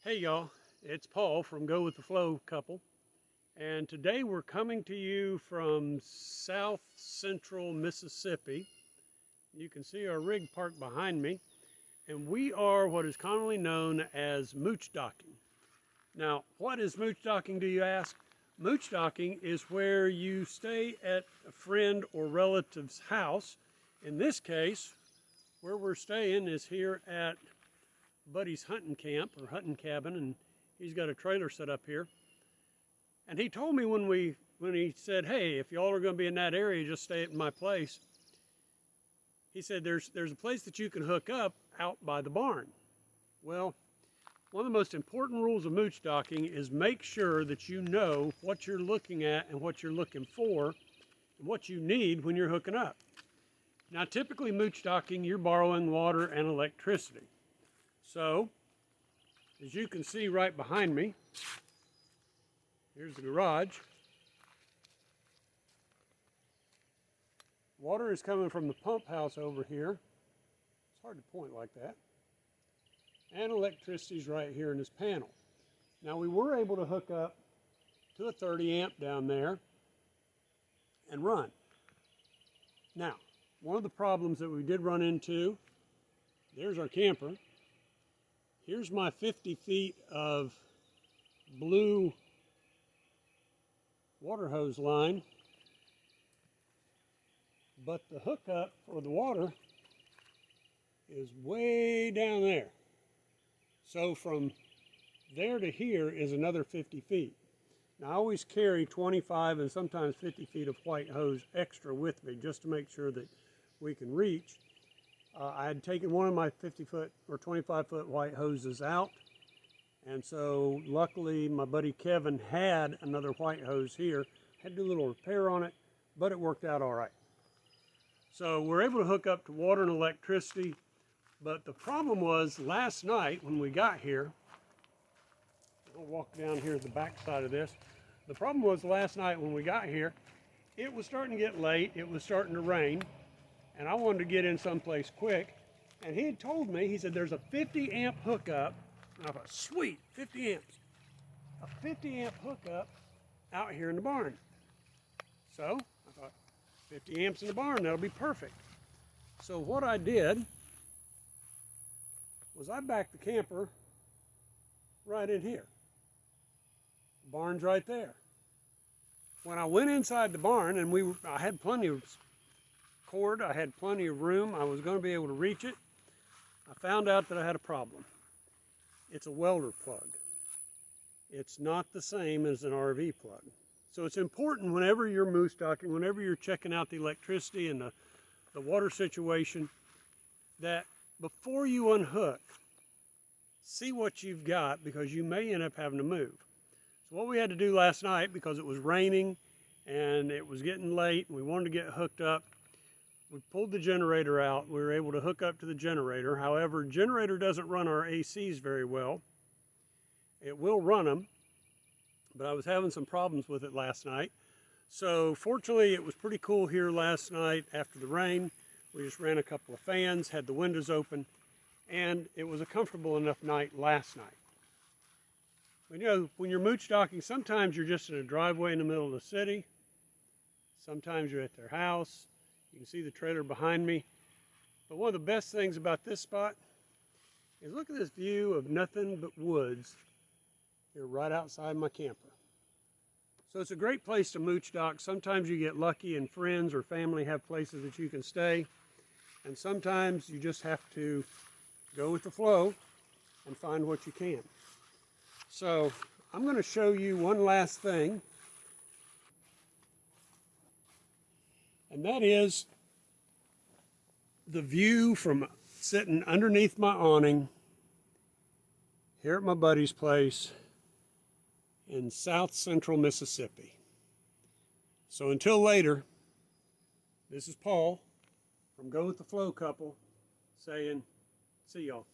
Hey y'all, it's Paul from Go With The Flow couple, and today we're coming to you from south central Mississippi. You can see our rig parked behind me, and we are what is commonly known as moochdocking. Now, what is moochdocking, do you ask? Moochdocking is where you stay at a friend or relative's house. In this case, where we're staying is here at buddy's hunting camp or hunting cabin, and he's got a trailer set up here. And he told me when he said, hey, if y'all are going to be in that area, just stay at my place. He said there's a place that you can hook up out by the barn. Well, one of the most important rules of moochdocking is make sure that you know what you're looking at and what you're looking for and what you need when you're hooking up. Now, typically moochdocking, you're borrowing water and electricity. So, as you can see right behind me, here's the garage. Water is coming from the pump house over here. It's hard to point like that. And electricity's right here in this panel. Now, we were able to hook up to a 30 amp down there and run. Now, one of the problems that we did run into, there's our camper. Here's my 50 feet of blue water hose line, but the hookup for the water is way down there. So from there to here is another 50 feet. Now I always carry 25 and sometimes 50 feet of white hose extra with me just to make sure that we can reach. I had taken one of my 50-foot or 25-foot white hoses out, and so luckily my buddy Kevin had another white hose here. Had to do a little repair on it, but it worked out all right. So we're able to hook up to water and electricity, but the problem was last night when we got here, I'll walk down here to the back side of this. The problem was last night when we got here, it was starting to get late, it was starting to rain, and I wanted to get in someplace quick. And he had told me, he said, there's a 50 amp hookup. And I thought, sweet, 50 amps. A 50 amp hookup out here in the barn. So I thought, 50 amps in the barn, that'll be perfect. So what I did was I backed the camper right in here. The barn's right there. When I went inside the barn, and I had plenty of cord, I had plenty of room, I was going to be able to reach it, I found out that I had a problem. It's a welder plug. It's not the same as an RV plug. So it's important whenever you're moochdocking, whenever you're checking out the electricity and the water situation, that before you unhook, see what you've got, because you may end up having to move. So what we had to do last night, because it was raining and it was getting late and we wanted to get hooked up, we pulled the generator out. We were able to hook up to the generator. However, generator doesn't run our ACs very well. It will run them, but I was having some problems with it last night. So fortunately, it was pretty cool here last night after the rain. We just ran a couple of fans, had the windows open, and it was a comfortable enough night last night. But you know, when you're moochdocking, sometimes you're just in a driveway in the middle of the city. Sometimes you're at their house. You can see the trailer behind me. But one of the best things about this spot is look at this view of nothing but woods here right outside my camper. So it's a great place to moochdocking. Sometimes you get lucky and friends or family have places that you can stay. And sometimes you just have to go with the flow and find what you can. So I'm going to show you one last thing. And that is the view from sitting underneath my awning here at my buddy's place in south central Mississippi. So until later, this is Paul from Go With The Flow couple saying, see y'all.